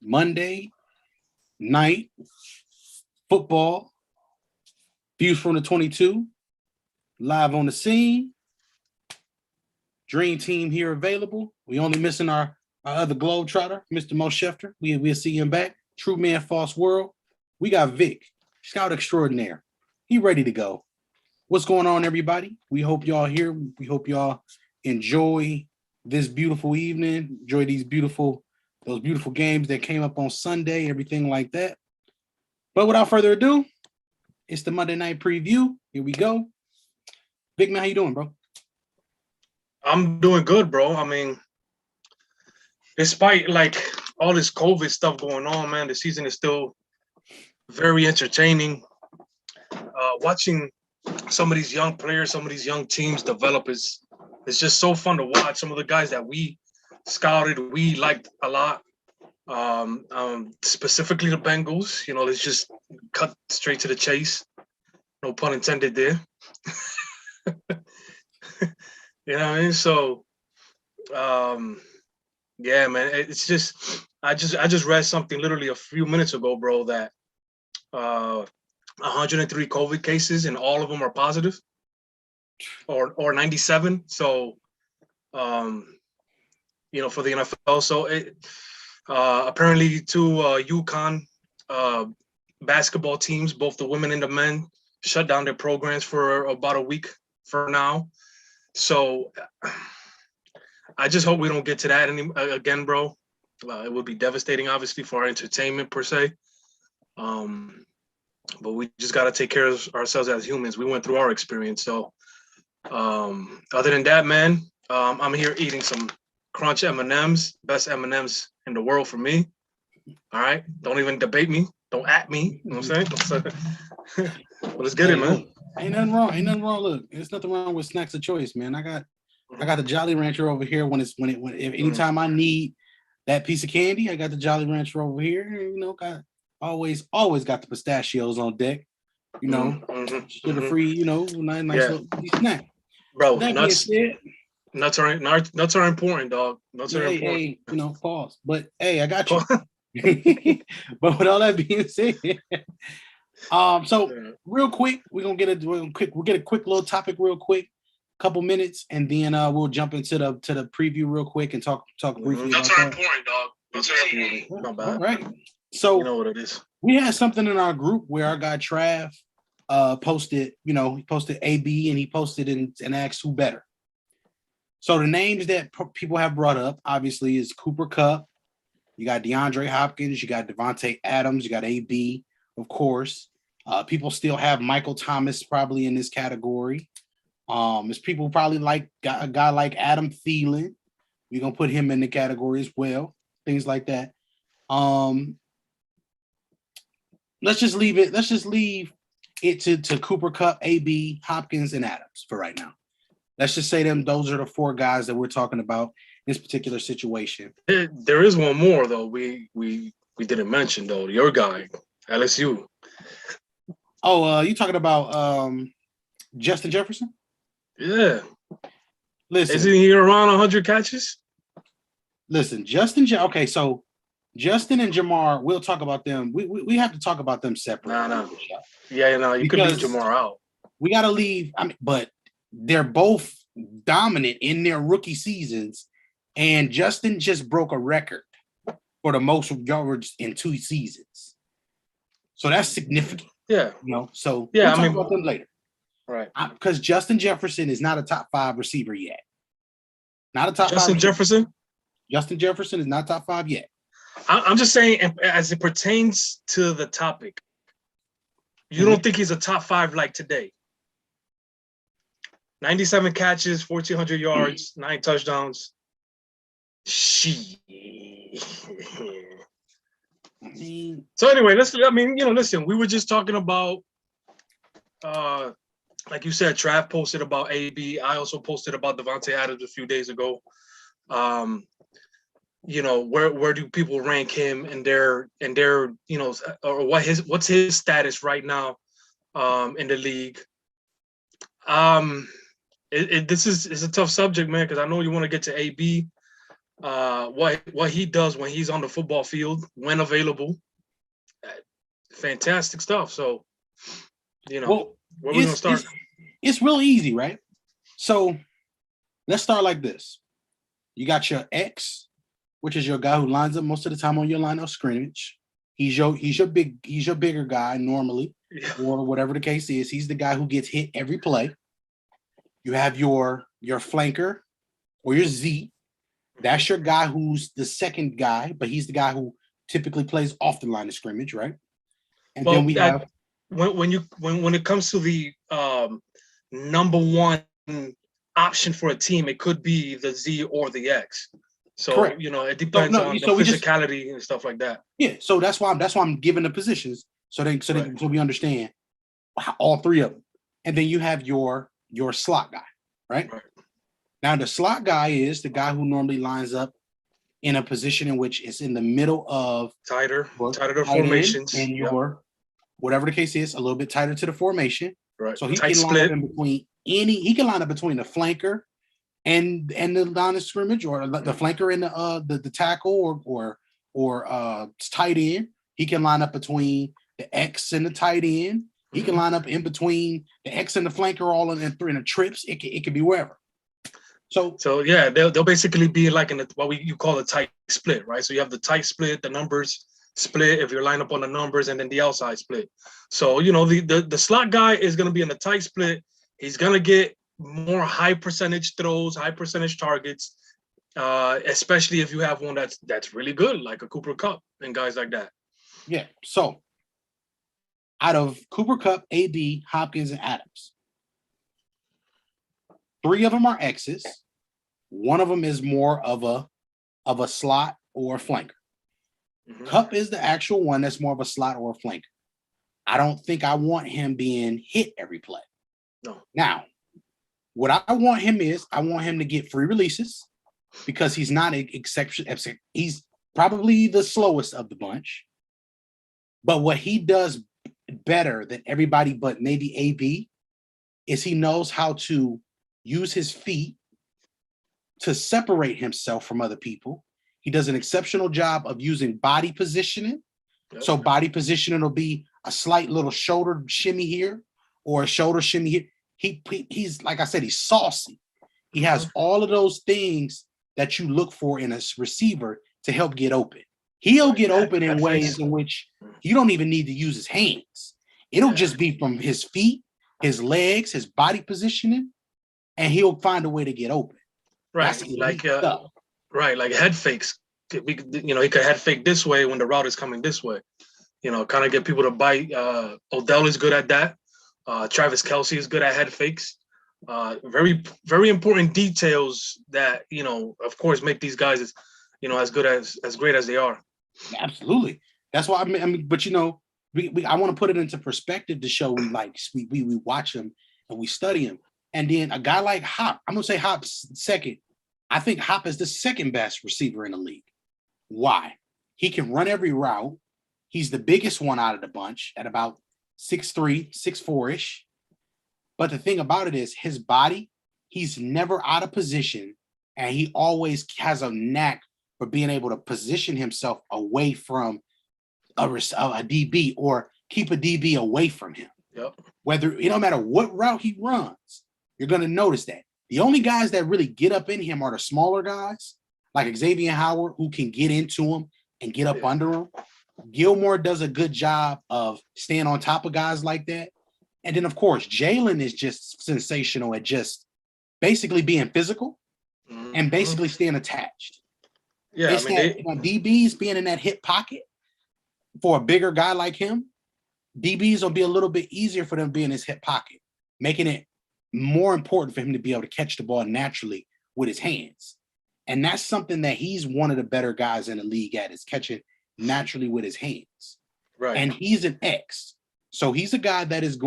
Monday night football. Views from the 22. Live on the scene. Dream team here available. We only missing our other Globetrotter, Mr. Mo Schefter. We'll see him back. True Man, False World. We got Vic, Scout Extraordinaire. He ready to go. What's going on, everybody? We hope y'all here. We hope y'all enjoy this beautiful evening. Enjoy those beautiful games that came up on Sunday, everything like that. But without further ado, it's the Monday night preview. Here we go. Big man, how you doing, bro? I'm doing good, bro. I mean, despite like all this COVID stuff going on, man, the season is still very entertaining. Watching some of these young players, some of these young teams develop is just so fun to watch. Some of the guys that we scouted, we liked a lot. Specifically the Bengals. You know, let's just cut straight to the chase. No pun intended there. You know what I mean? So, yeah, man, it's just I just read something literally a few minutes ago, bro, that 103 COVID cases and all of them are positive, or 97. So, you know, for the NFL. So apparently two UConn basketball teams, both the women and the men, shut down their programs for about a week for now. So I just hope we don't get to that again, bro. It would be devastating, obviously, for our entertainment per se. But we just got to take care of ourselves as humans. We went through our experience. So other than that, man, I'm here eating some Crunch M&Ms, best M&Ms in the world for me. All right. Don't even debate me. Don't at me. You know what I'm saying? But let's get it, man. Ain't nothing wrong. Look, there's nothing wrong with snacks of choice, man. I got the Jolly Rancher over here anytime I need that piece of candy, I got the Jolly Rancher over here. You know, got always got the pistachios on deck. You know, sugar-free, you know, nice little snack. Bro, nuts are important, dog. Nuts are important. Hey, you know, pause. But hey, I got you. But with all that being said, so real quick, we'll get a quick little topic real quick, couple minutes, and then we'll jump into the preview real quick and talk briefly. Nuts are important, dog. Nuts are important. Not bad. All right. So you know what it is. We had something in our group where our guy Trav posted, you know, he posted AB and he posted and asked who better. So the names that people have brought up, obviously, is Cooper Kupp. You got DeAndre Hopkins. You got Devonte Adams. You got AB, of course. People still have Michael Thomas probably in this category. There's people probably like a guy like Adam Thielen. We're going to put him in the category as well. Things like that. Let's just leave it to Cooper Kupp, AB, Hopkins, and Adams for right now. Let's just say those are the four guys that we're talking about in this particular situation. There is one more though. We didn't mention though. Your guy, LSU. Oh, you talking about Justin Jefferson? Yeah. Listen, isn't he around 100 catches? Listen, okay, so Justin and Jamar, we'll talk about them. We have to talk about them separately. No. Yeah, you could leave Jamar out. We got to leave. I mean, but they're both dominant in their rookie seasons, and Justin just broke a record for the most yards in 2 seasons. So that's significant. Yeah. You know, so yeah, we'll talk about them later. Right. Because Justin Jefferson is not a top 5 receiver yet. Not a top 5 receiver. Jefferson? Justin Jefferson is not top 5 yet. I'm just saying, as it pertains to the topic, you don't think he's a top 5 like today? 97 catches, 1,400 yards, 9 touchdowns. So anyway, listen, we were just talking about, like you said, Trav posted about AB. I also posted about Devonte Adams a few days ago. You know, where do people rank him and their you know, or what's his status right now in the league? This is a tough subject, man, because I know you want to get to AB. what he does when he's on the football field, when available, uh, fantastic stuff. So, Well, where we gonna start? It's real easy, right? So let's start like this. You got your X, which is your guy who lines up most of the time on your line of scrimmage. He's your bigger guy normally, Yeah. or whatever the case is. He's the guy who gets hit every play. You have your flanker or your Z. That's your guy who's the second guy, but he's the guy who typically plays off the line of scrimmage, right? And then Well, we have when it comes to the number one option for a team, it could be the Z or the X. So correct. it depends on the physicality and stuff like that. Yeah, so that's why I'm giving the positions so we understand all three of them. And then you have your slot guy, right? Now the slot guy is the guy who normally lines up in a position in which it's in the middle of tighter formations and your whatever the case is, a little bit tighter to the formation. Right. So he can line up in between he can line up between the flanker and the line of scrimmage, or the flanker and the tackle or tight end. He can line up between the X and the tight end. He can line up in between the X and the flanker, all in the trips. It could be wherever. So yeah, they'll basically be like in what you call a tight split, right? So you have the tight split, the numbers split if you're lined up on the numbers, and then the outside split. So the slot guy is going to be in the tight split. He's going to get more high percentage throws, high percentage targets, especially if you have one that's really good, like a Cooper Kupp and guys like that. Yeah. So out of Cooper Kupp, AB, Hopkins, and Adams, 3 of them are X's. 1 of them is more of a slot or a flanker. Kupp is the actual one that's more of a slot or a flanker. I don't think I want him being hit every play. No. Now, what I want him to get free releases, because he's not an exception. He's probably the slowest of the bunch. But what he does better than everybody but maybe AB is he knows how to use his feet to separate himself from other people. He does an exceptional job of using body positioning. Yep. So body positioning will be a slight little shoulder shimmy here or a shoulder shimmy here. He's like I said, he's saucy. He has all of those things that you look for in a receiver to help get open. He'll get open in ways in which you don't even need to use his hands. It'll just be from his feet, his legs, his body positioning, and he'll find a way to get open. Right, like head fakes. He could head fake this way when the route is coming this way. Kind of get people to bite. Odell is good at that. Travis Kelce is good at head fakes. Very, very important details that of course, make these guys as great as they are. Absolutely. That's why I mean, but I want to put it into perspective to show we watch him and we study him. And then a guy like Hop, I'm gonna say Hop's second. I think Hop is the second best receiver in the league. Why? He can run every route. He's the biggest one out of the bunch at about 6'3", 6'4"-ish. But the thing about it is his body, he's never out of position, and he always has a knack for being able to position himself away from a DB or keep a DB away from him. Yep. Whether no matter what route he runs, you're going to notice that. The only guys that really get up in him are the smaller guys, like Xavier Howard, who can get into him and get up under him. Gilmore does a good job of staying on top of guys like that. And then, of course, Jalen is just sensational at just basically being physical and basically staying attached. Yeah, DBs being in that hip pocket for a bigger guy like him, DBs will be a little bit easier for them being in his hip pocket, making it more important for him to be able to catch the ball naturally with his hands. And that's something that he's one of the better guys in the league at, is catching naturally with his hands. Right. And he's an X. So he's a guy that is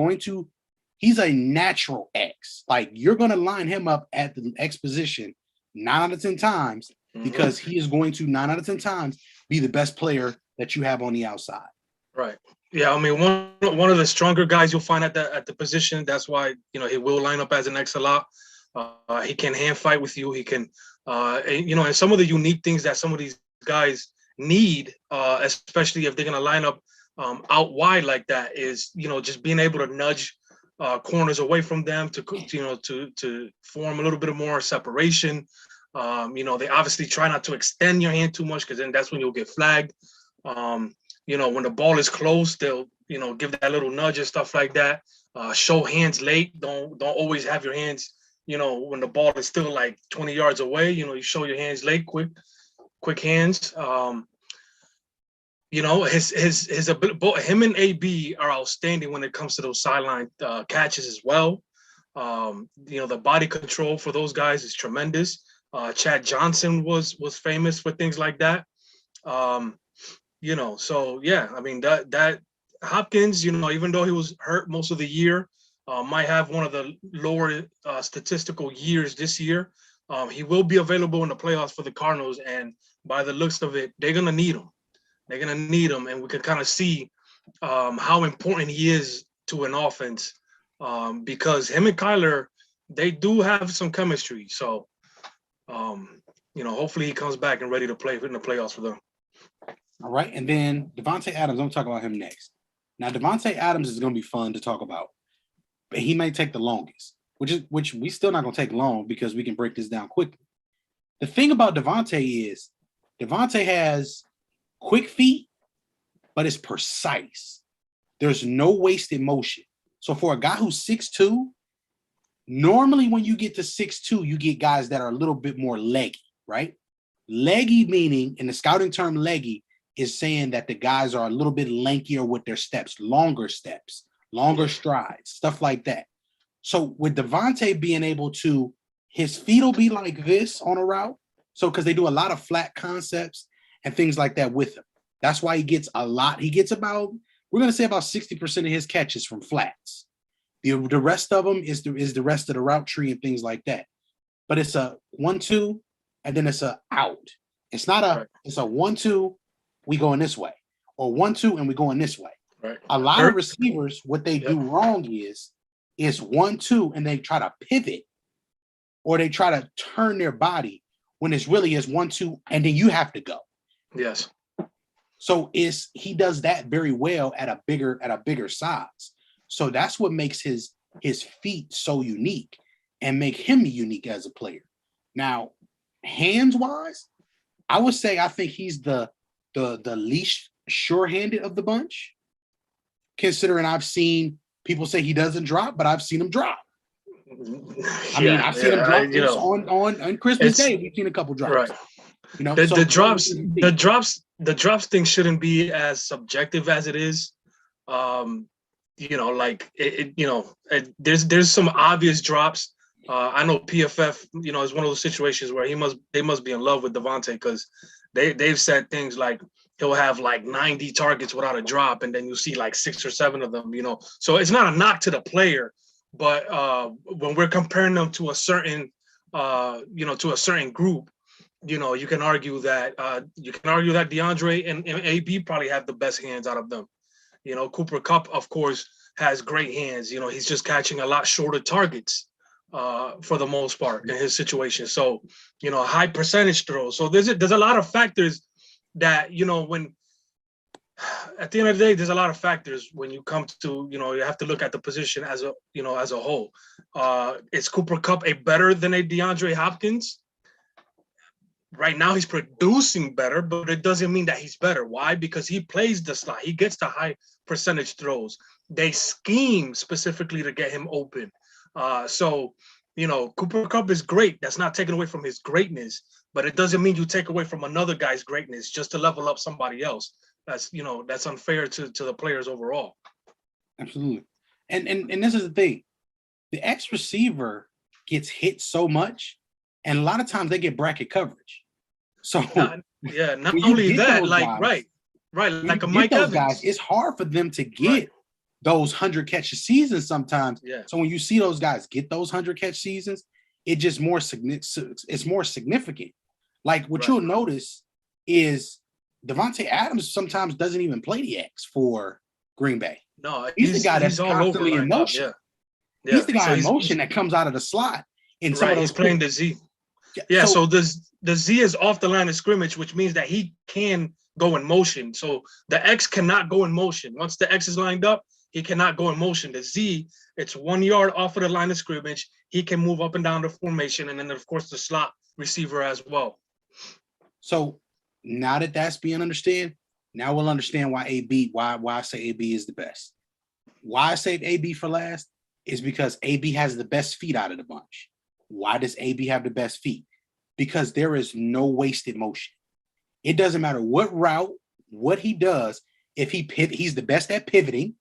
he's a natural X. Like, you're going to line him up at the X position 9 out of 10 times because he is going to 9 out of 10 times be the best player that you have on the outside. Right. Yeah, I mean, one of the stronger guys you'll find at the position. That's why he will line up as an X a lot. He can hand fight with you. He can And some of the unique things that some of these guys need, especially if they're going to line up out wide like that, is just being able to nudge corners away from them to form a little bit of more separation. They obviously try not to extend your hand too much, because then that's when you'll get flagged. When the ball is close, they'll give that little nudge and stuff like that. Show hands late. Don't always have your hands when the ball is still like 20 yards away. You show your hands late, quick hands. His ability, him and AB are outstanding when it comes to those sideline catches as well. The body control for those guys is tremendous. Chad Johnson was famous for things like that. So yeah, I mean that Hopkins, even though he was hurt most of the year, might have one of the lower statistical years this year. He will be available in the playoffs for the Cardinals, and by the looks of it, they're gonna need him. They're gonna need him, and we can kind of see how important he is to an offense, because him and Kyler, they do have some chemistry. So, hopefully he comes back and ready to play in the playoffs for them. All right, and then Devonte Adams. I'm gonna talk about him next. Now, Devonte Adams is gonna be fun to talk about, but he may take the longest, which we still not gonna take long, because we can break this down quickly. The thing about Devonte is Devonte has quick feet, but it's precise. There's no wasted motion. So for a guy who's 6'2", normally when you get to 6'2", you get guys that are a little bit more leggy, right? Leggy meaning, in the scouting term, leggy is saying that the guys are a little bit lankier with their steps, longer strides, stuff like that. So with Devonte being able to, his feet will be like this on a route. So because they do a lot of flat concepts and things like that with him. That's why he gets a lot. He gets about, we're going to say about 60% of his catches from flats. The rest of them is the rest of the route tree and things like that. But it's a 1-2, and then it's a out. It's not a, it's a 1-2, we going this way, or 1-2 and we going this way. Right. A lot of receivers, what they do wrong is 1-2 and they try to pivot, or they try to turn their body when it's really is 1-2 and then you have to go. Yes. So he does that very well at a bigger size. So that's what makes his feet so unique and make him unique as a player. Now, hands wise, I would say I think he's the least sure-handed of the bunch, considering I've seen people say he doesn't drop, but I've seen him drop. I mean, I've seen him drop on Christmas Day. We've seen a couple drops. Right. The drops thing shouldn't be as subjective as it is. There's some obvious drops. I know PFF, is one of those situations where they must be in love with Devonte, because they've said things like he'll have like 90 targets without a drop, and then you see like 6 or 7 of them. So it's not a knock to the player, but when we're comparing them to a certain group, you can argue that DeAndre and AB probably have the best hands out of them. Cooper Kupp, of course, has great hands. He's just catching a lot shorter targets for the most part in his situation. So, high percentage throws. So there's a lot of factors that, when at the end of the day, there's a lot of factors when you come to, you have to look at the position as a whole. Is Cooper Kupp better than a DeAndre Hopkins? Right now, he's producing better, but it doesn't mean that he's better. Why? Because he plays the slot. He gets the high percentage throws. They scheme specifically to get him open. So Cooper Kupp is great. That's not taken away from his greatness, but it doesn't mean you take away from another guy's greatness just to level up somebody else. That's unfair to the players overall. Absolutely. And this is the thing. The X receiver gets hit so much, and a lot of times they get bracket coverage. So not only that, like guys, right, like a Mike Evans. Guys, it's hard for them to get those 100 catch seasons sometimes. Yeah. So when you see those guys get those 100 catch seasons, it's more significant. Like what you'll notice is Devonte Adams sometimes doesn't even play the X for Green Bay. No, he's the guy that's constantly in motion. Yeah. He's the guy in motion that comes out of the slot. In some of those he's playing the Z. Yeah, so the Z is off the line of scrimmage, which means that he can go in motion. So the X cannot go in motion. Once the X is lined up, he cannot go in motion. The Z, it's 1 yard off of the line of scrimmage. He can move up and down the formation, and then of course the slot receiver as well. So now that that's being understood, now we'll understand why I say AB is the best. Why I saved AB for last is because AB has the best feet out of the bunch. Why does AB have the best feet? Because there is no wasted motion. It doesn't matter what route, what he does. If he pivot, he's the best at pivoting.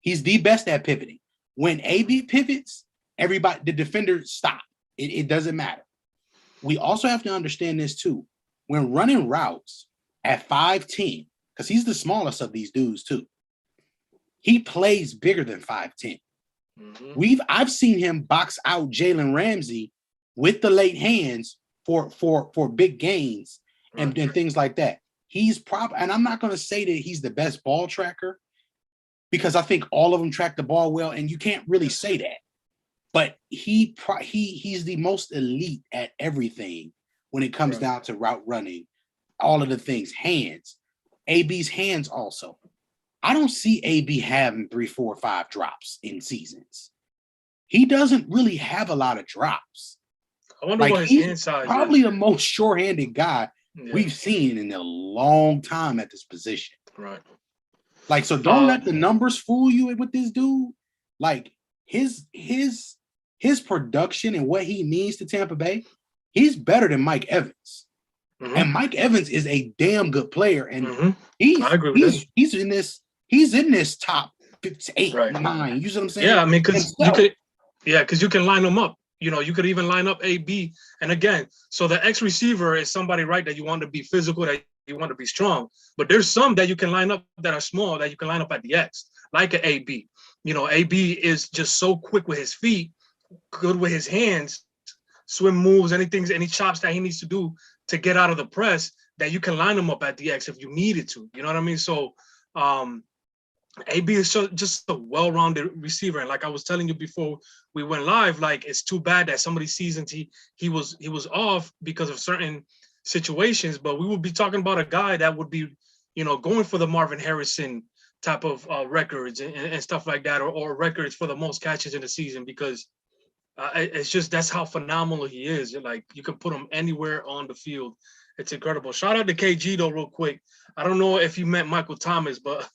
He's the best at pivoting. When AB pivots, everybody, the defenders stop. It doesn't matter. We also have to understand this too. When running routes at 5'10", because he's the smallest of these dudes too, he plays bigger than 5'10". I've seen him box out Jalen Ramsey with the late hands for big gains and things like that. He's and I'm not going to say that he's the best ball tracker because I think all of them track the ball well, and you can't really say that. But he's the most elite at everything when it comes down to route running, all of the things, hands. AB's hands also. I don't see AB having 3, 4, 5 drops in seasons. He doesn't really have a lot of drops. I wonder what his hand size probably is. The most sure-handed guy we've seen in a long time at this position. Right. Like, so don't let the numbers fool you with this dude. Like, his production and what he means to Tampa Bay, he's better than Mike Evans. And Mike Evans is a damn good player. And I agree with that. He's in this top 8, 9. You see what I'm saying? Yeah, I mean, because you can line them up. You know, you could even line up AB. And again, so the X receiver is somebody, right, that you want to be physical, that you want to be strong. But there's some that you can line up that are small that you can line up at the X, like an AB. You know, AB is just so quick with his feet, good with his hands, swim moves, any chops that he needs to do to get out of the press, that you can line him up at the X if you needed to. You know what I mean? So AB is just a well-rounded receiver. And like I was telling you before we went live, like, it's too bad that some of these seasons he was off because of certain situations, but we would be talking about a guy that would be, you know, going for the Marvin Harrison type of records and stuff like that, or records for the most catches in the season, because it's just, that's how phenomenal he is. Like, you can put him anywhere on the field. It's incredible. Shout out to KG though, real quick. I don't know if you meant Michael Thomas, but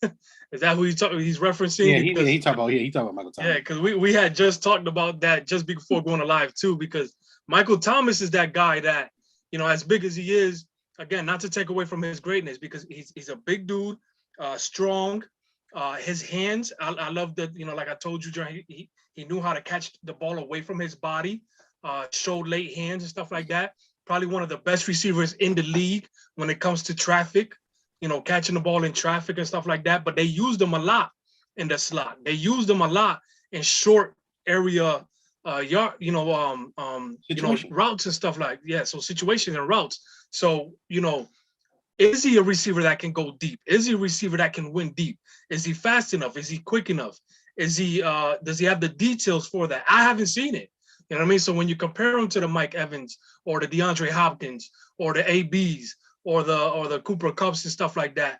is that who he's referencing? Yeah, he talking about Michael Thomas. Yeah, because we had just talked about that just before going live too, because Michael Thomas is that guy that, you know, as big as he is, again, not to take away from his greatness, because he's a big dude, strong. His hands, I love that, you know, like I told you, John, he knew how to catch the ball away from his body, showed late hands and stuff like that. Probably one of the best receivers in the league when it comes to traffic, you know, catching the ball in traffic and stuff like that. But they used him a lot in the slot. They used him a lot in short area yard, routes and stuff like so situations and routes. So, you know, is he a receiver that can go deep? Is he a receiver that can win deep? Is he fast enough? Is he quick enough? Is he does he have the details for that? I haven't seen it. You know what I mean? So when you compare him to the Mike Evans or the DeAndre Hopkins or the ABs or the Cooper Cupps and stuff like that,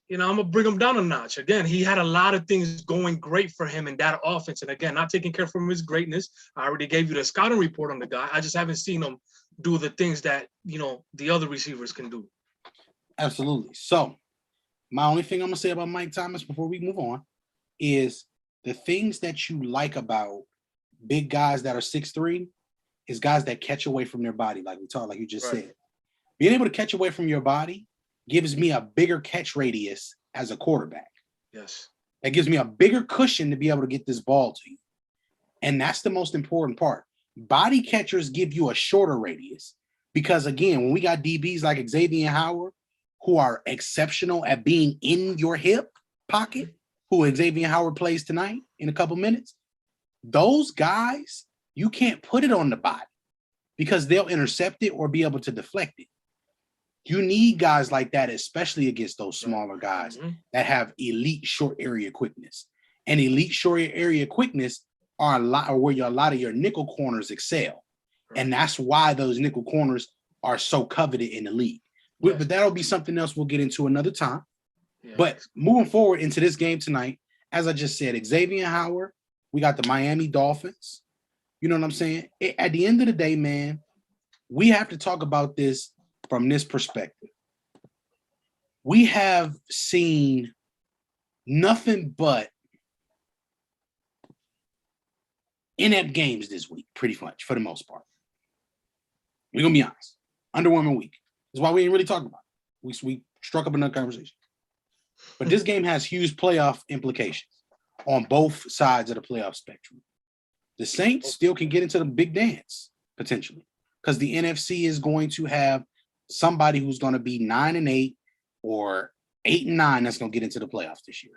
you know, I'm gonna bring him down a notch. Again, he had a lot of things going great for him in that offense. And again, not taking care from his greatness. I already gave you the scouting report on the guy. I just haven't seen him do the things that, you know, the other receivers can do. Absolutely. So my only thing I'm gonna say about Mike Thomas before we move on is the things that you like about big guys that are 6'3" is guys that catch away from their body, like you just said. Being able to catch away from your body gives me a bigger catch radius as a quarterback. Yes. That gives me a bigger cushion to be able to get this ball to you. And that's the most important part. Body catchers give you a shorter radius because, again, when we got DBs like Xavier Howard, who are exceptional at being in your hip pocket, who Xavier Howard plays tonight in a couple minutes, those guys, you can't put it on the body because they'll intercept it or be able to deflect it. You need guys like that, especially against those smaller guys that have elite short area quickness. And elite short area quickness are a lot of your nickel corners excel. And that's why those nickel corners are so coveted in the league. But that'll be something else we'll get into another time. Yeah. But moving forward into this game tonight, as I just said, Xavier Howard, we got the Miami Dolphins. You know what I'm saying? At the end of the day, man, we have to talk about this from this perspective. We have seen nothing but inept games this week, pretty much, for the most part. We're going to be honest. Underwhelming week. That's why we ain't really talking about it. We struck up another conversation. But this game has huge playoff implications on both sides of the playoff spectrum. The Saints still can get into the big dance, potentially, because the NFC is going to have somebody who's going to be 9-8 or 8-9 that's going to get into the playoffs this year.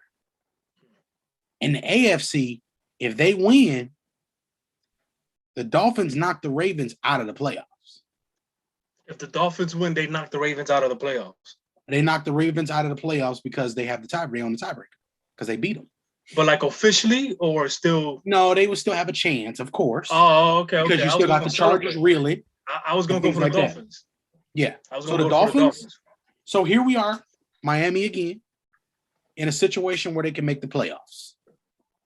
In the AFC, if they win, the Dolphins knock the Ravens out of the playoffs. If the Dolphins win, they knock the Ravens out of the playoffs. They knock the Ravens out of the playoffs because they have the tiebreaker on the tiebreaker because they beat them. But like officially or still? No, they would still have a chance, of course. Oh, okay. Because you still got the Chargers reeling. I was going to go for the Dolphins. Yeah. So the Dolphins. So here we are, Miami again, in a situation where they can make the playoffs.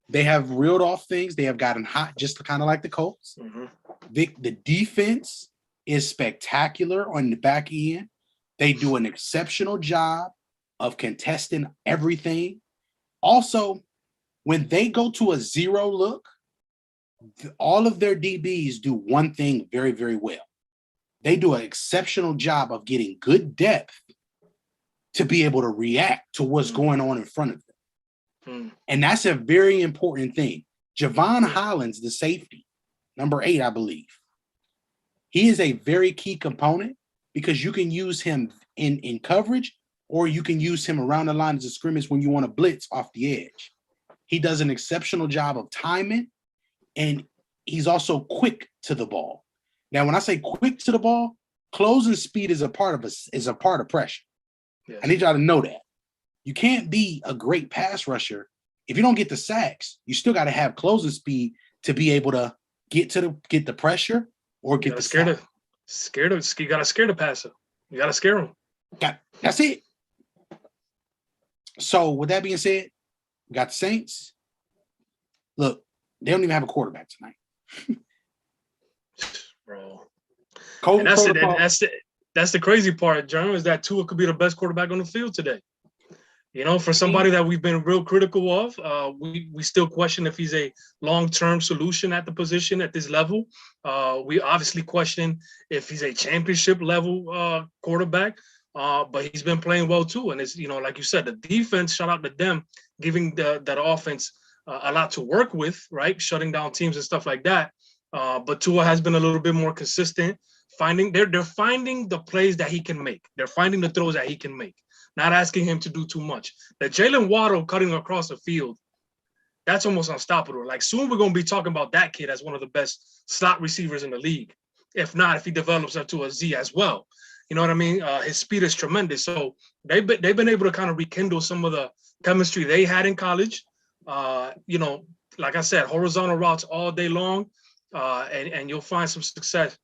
They have reeled off things. They have gotten hot, just kind of like the Colts. Mm-hmm. The defense is spectacular on the back end. They do an exceptional job of contesting everything. Also, when they go to a zero look, all of their DBs do one thing very, very well. They do an exceptional job of getting good depth to be able to react to what's going on in front of them. And that's a very important thing. Javon Hollins, the safety, number 8, I believe. He is a very key component because you can use him in coverage or you can use him around the lines of scrimmage when you want to blitz off the edge. He does an exceptional job of timing, and he's also quick to the ball. Now, when I say quick to the ball, closing speed is a part of pressure. Yes. I need y'all to know that. You can't be a great pass rusher if you don't get the sacks. You still got to have closing speed to be able to get the pressure or get the sack. You got to scare the passer. You got to scare him. That's it. So with that being said, we got the Saints. Look, they don't even have a quarterback tonight. Bro. And that's the crazy part, Jeremy, is that Tua could be the best quarterback on the field today. You know, for somebody that we've been real critical of, we still question if he's a long-term solution at the position at this level. We obviously question if he's a championship level quarterback, but he's been playing well too. And it's, you know, like you said, the defense, shout out to them, giving that offense a lot to work with, right? Shutting down teams and stuff like that. But Tua has been a little bit more consistent. They're finding the plays that he can make. They're finding the throws that he can make. Not asking him to do too much. The Jalen Waddle cutting across the field, that's almost unstoppable. Like soon we're going to be talking about that kid as one of the best slot receivers in the league. If not, if he develops up to a Z as well. You know what I mean? His speed is tremendous. So they've been able to kind of rekindle some of the chemistry they had in college. You know, like I said, horizontal routes all day long, and you'll find some success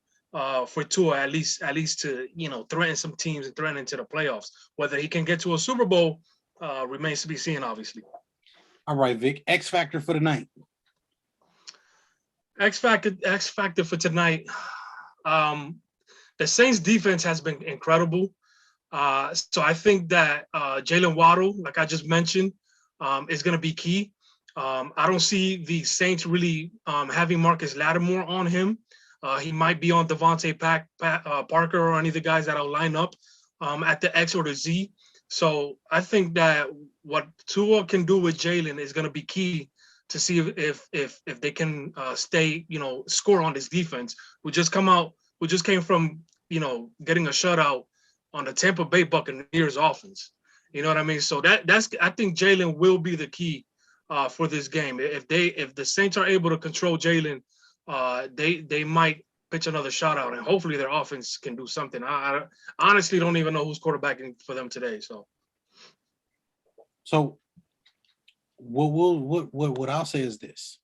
for Tua at least to, you know, threaten some teams and threaten into the playoffs. Whether he can get to a Super Bowl remains to be seen, obviously. All right, Vic. X factor for tonight. X factor for tonight. The Saints defense has been incredible. So I think that Jalen Waddle, like I just mentioned, is going to be key. I don't see the Saints really having Marcus Lattimore on him. He might be on Devonte Parker or any of the guys that will line up at the X or the Z. So I think that what Tua can do with Jalen is going to be key to see if they can stay, you know, score on this defense. We just came from, you know, getting a shutout on the Tampa Bay Buccaneers offense. You know what I mean? So I think Jalen will be the key for this game. If the Saints are able to control Jalen, they might pitch another shot out, and hopefully their offense can do something. I honestly don't even know who's quarterbacking for them today. So what I'll say is this: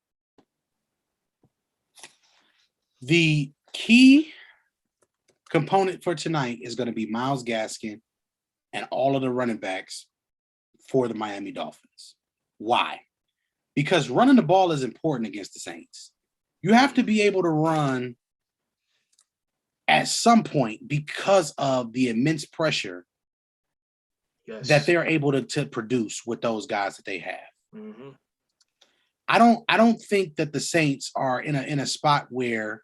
the Key component for tonight is going to be Myles Gaskin and all of the running backs for the Miami Dolphins. Why? Because running the ball is important against the Saints. You have to be able to run at some point because of the immense pressure that they're able to produce with those guys that they have. Mm-hmm. I don't think that the Saints are in a spot where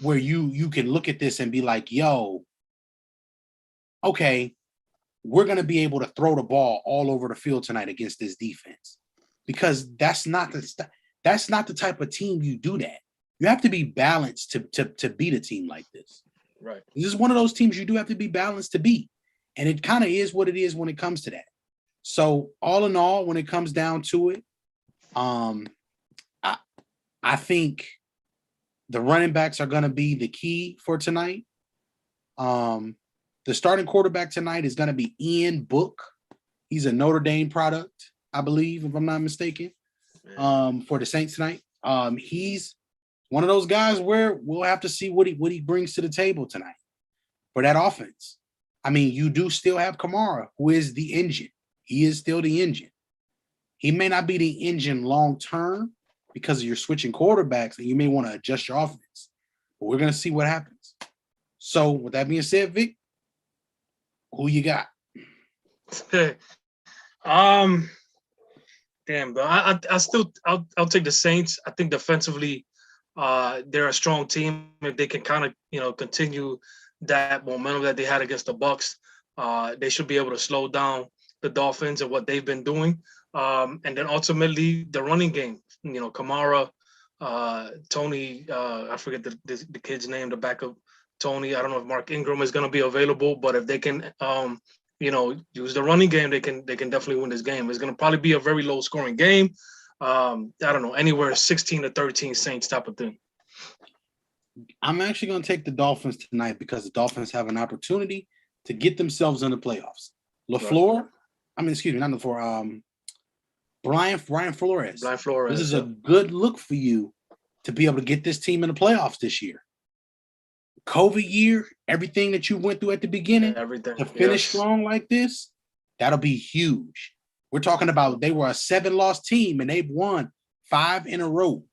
you can look at this and be like, yo, okay, we're going to be able to throw the ball all over the field tonight against this defense, because that's not the type of team you do that. You have to be balanced to beat a team like this. Right. This is one of those teams you do have to be balanced to beat. And it kind of is what it is when it comes to that. So all in all, when it comes down to it, I think the running backs are going to be the key for tonight. The starting quarterback tonight is going to be Ian Book. He's a Notre Dame product, I believe, if I'm not mistaken, for the Saints tonight. He's one of those guys where we'll have to see what he brings to the table tonight for that offense. I mean, you do still have Kamara, who is the engine. He is still the engine. He may not be the engine long term because you're switching quarterbacks and you may want to adjust your offense. But we're going to see what happens. So with that being said, Vic, who you got? Damn, bro. I'll take the Saints. I think defensively, they're a strong team. If they can kind of, continue that momentum that they had against the Bucks, they should be able to slow down the Dolphins and what they've been doing. And then ultimately the running game, Kamara, Tony, I forget the kid's name, the backup Tony. I don't know if Mark Ingram is going to be available, but if they can, use the running game, they can definitely win this game. It's going to probably be a very low scoring game. I don't know, anywhere 16-13 Saints type of thing. I'm actually going to take the Dolphins tonight because the Dolphins have an opportunity to get themselves in the playoffs. Brian Flores. This is a good look for you to be able to get this team in the playoffs this year. COVID year, everything that you went through at the beginning, to finish strong like this, that'll be huge. We're talking about they were a 7-loss team and they've won 5 in a row.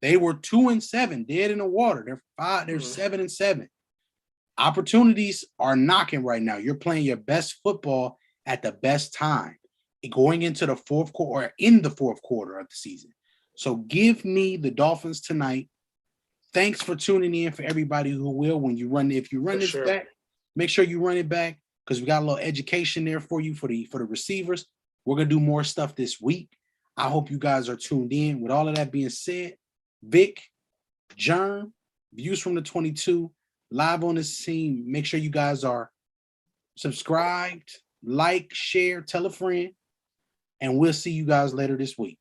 They were 2-7, dead in the water. They're 7-7. Opportunities are knocking right now. You're playing your best football at the best time, going into the fourth quarter or in the fourth quarter of the season. So give me the Dolphins tonight. Thanks for tuning in for everybody who will. If you run this back, make sure you run it back because we got a little education there for you for the receivers. We're gonna do more stuff this week. I hope you guys are tuned in. With all of that being said, Vic, Germ, Views from the 22, live on this team. Make sure you guys are subscribed, like, share, tell a friend, and we'll see you guys later this week.